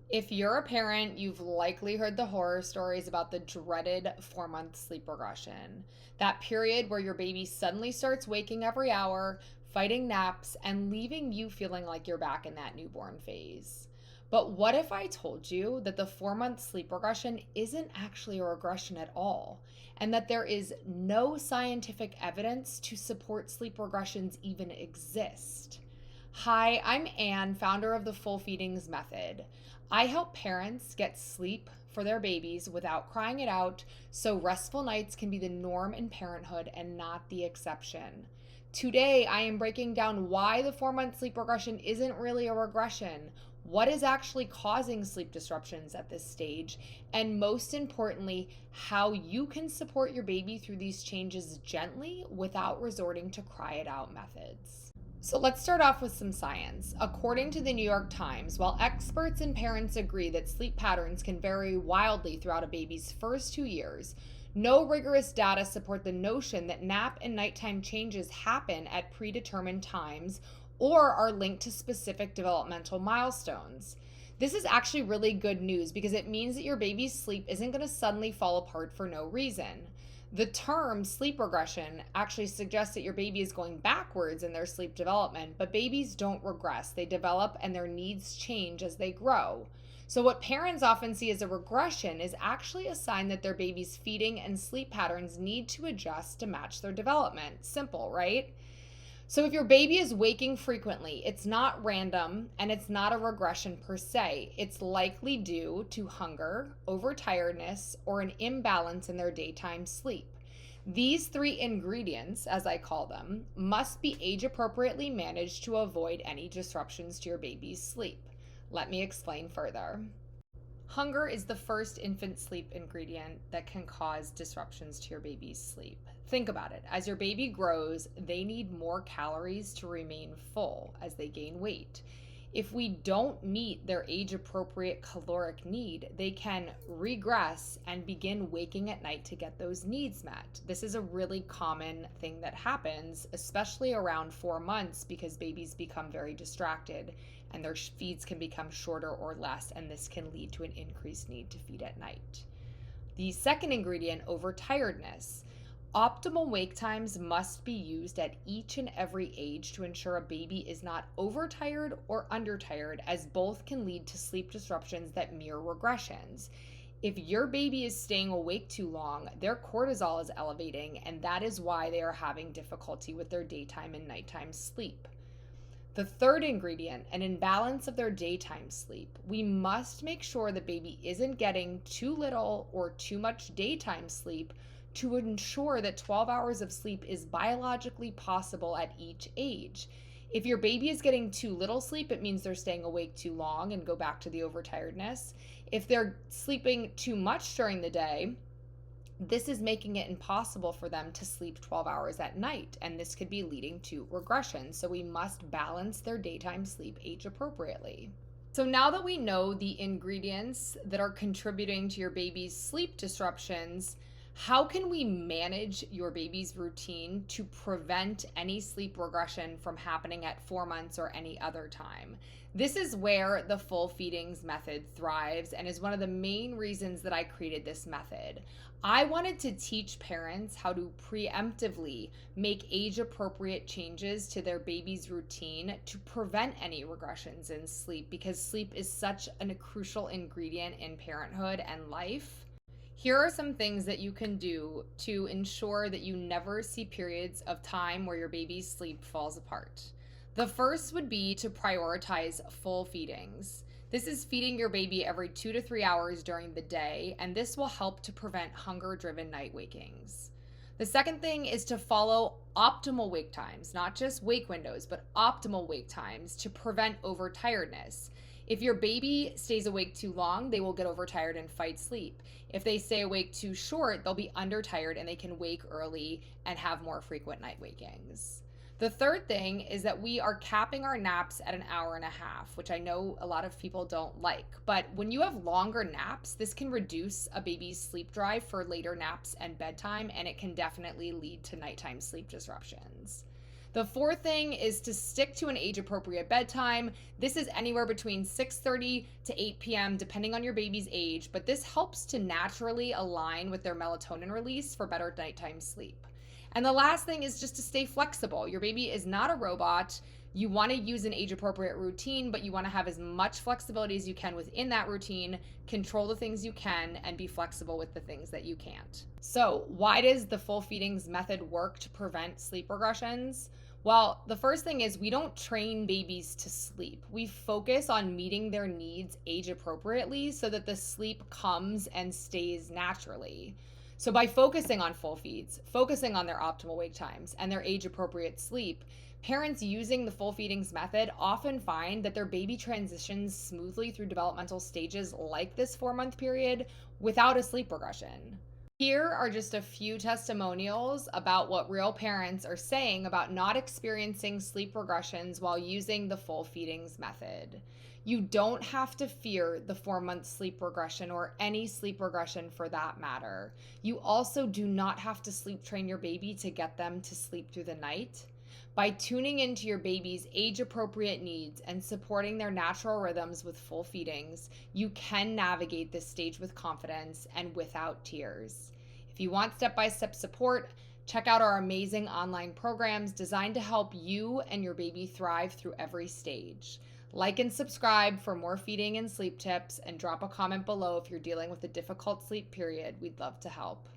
If you're a parent, you've likely heard the horror stories about the dreaded 4 month sleep regression. That period where your baby suddenly starts waking every hour, fighting naps, and leaving you feeling like you're back in that newborn phase. But what if I told you that the 4 month sleep regression isn't actually a regression at all, and that there is no scientific evidence to support sleep regressions even exist? Hi, I'm Anne, founder of the Full Feedings Method. I help parents get sleep for their babies without crying it out so restful nights can be the norm in parenthood and not the exception. Today, I am breaking down why the 4 month sleep regression isn't really a regression, what is actually causing sleep disruptions at this stage, and most importantly, how you can support your baby through these changes gently without resorting to cry it out methods. So let's start off with some science. According to the New York Times, while experts and parents agree that sleep patterns can vary wildly throughout a baby's first 2 years, no rigorous data support the notion that nap and nighttime changes happen at predetermined times or are linked to specific developmental milestones. This is actually really good news because it means that your baby's sleep isn't going to suddenly fall apart for no reason. The term sleep regression actually suggests that your baby is going backwards in their sleep development, but babies don't regress. They develop and their needs change as they grow. So, what parents often see as a regression is actually a sign that their baby's feeding and sleep patterns need to adjust to match their development. Simple, right? So, if your baby is waking frequently, it's not random and it's not a regression per se. It's likely due to hunger, overtiredness, or an imbalance in their daytime sleep. These three ingredients, as I call them, must be age appropriately managed to avoid any disruptions to your baby's sleep. Let me explain further. Hunger is the first infant sleep ingredient that can cause disruptions to your baby's sleep. Think about it. As your baby grows, they need more calories to remain full as they gain weight. If we don't meet their age appropriate caloric need, they can regress and begin waking at night to get those needs met. This is a really common thing that happens, especially around 4 months, because babies become very distracted and their feeds can become shorter or less, and this can lead to an increased need to feed at night. The second ingredient, overtiredness. Optimal wake times must be used at each and every age to ensure a baby is not overtired or undertired, as both can lead to sleep disruptions that mirror regressions. If your baby is staying awake too long, their cortisol is elevating, and that is why they are having difficulty with their daytime and nighttime sleep. The third ingredient, an imbalance of their daytime sleep. We must make sure the baby isn't getting too little or too much daytime sleep to ensure that 12 hours of sleep is biologically possible at each age. If your baby is getting too little sleep, it means they're staying awake too long and go back to the overtiredness. If they're sleeping too much during the day, this is making it impossible for them to sleep 12 hours at night, and this could be leading to regression. So we must balance their daytime sleep age appropriately. So now that we know the ingredients that are contributing to your baby's sleep disruptions, how can we manage your baby's routine to prevent any sleep regression from happening at 4 months or any other time? This is where the full feedings method thrives and is one of the main reasons that I created this method. I wanted to teach parents how to preemptively make age appropriate changes to their baby's routine to prevent any regressions in sleep, because sleep is such a crucial ingredient in parenthood and life. Here are some things that you can do to ensure that you never see periods of time where your baby's sleep falls apart. The first would be to prioritize full feedings. This is feeding your baby every 2 to 3 hours during the day, and this will help to prevent hunger-driven night wakings. The second thing is to follow optimal wake times, not just wake windows, but optimal wake times to prevent overtiredness. If your baby stays awake too long, they will get overtired and fight sleep. If they stay awake too short, they'll be undertired and they can wake early and have more frequent night wakings. The third thing is that we are capping our naps at an hour and a half, which I know a lot of people don't like. But when you have longer naps, this can reduce a baby's sleep drive for later naps and bedtime, and it can definitely lead to nighttime sleep disruptions. The fourth thing is to stick to an age-appropriate bedtime. This is anywhere between 6:30 to 8 p.m. depending on your baby's age, but this helps to naturally align with their melatonin release for better nighttime sleep. And the last thing is just to stay flexible. Your baby is not a robot. You want to use an age appropriate routine, but you want to have as much flexibility as you can within that routine, control the things you can, and be flexible with the things that you can't. So, why does the full feedings method work to prevent sleep regressions? Well, the first thing is we don't train babies to sleep. We focus on meeting their needs age appropriately so that the sleep comes and stays naturally. So by focusing on full feeds, focusing on their optimal wake times and their age appropriate sleep, parents using the full feedings method often find that their baby transitions smoothly through developmental stages like this 4-month period without a sleep regression. Here are just a few testimonials about what real parents are saying about not experiencing sleep regressions while using the full feedings method. You don't have to fear the 4-month sleep regression or any sleep regression for that matter. You also do not have to sleep train your baby to get them to sleep through the night. By tuning into your baby's age-appropriate needs and supporting their natural rhythms with full feedings, you can navigate this stage with confidence and without tears. If you want step-by-step support, check out our amazing online programs designed to help you and your baby thrive through every stage. Like and subscribe for more feeding and sleep tips, and drop a comment below if you're dealing with a difficult sleep period. We'd love to help.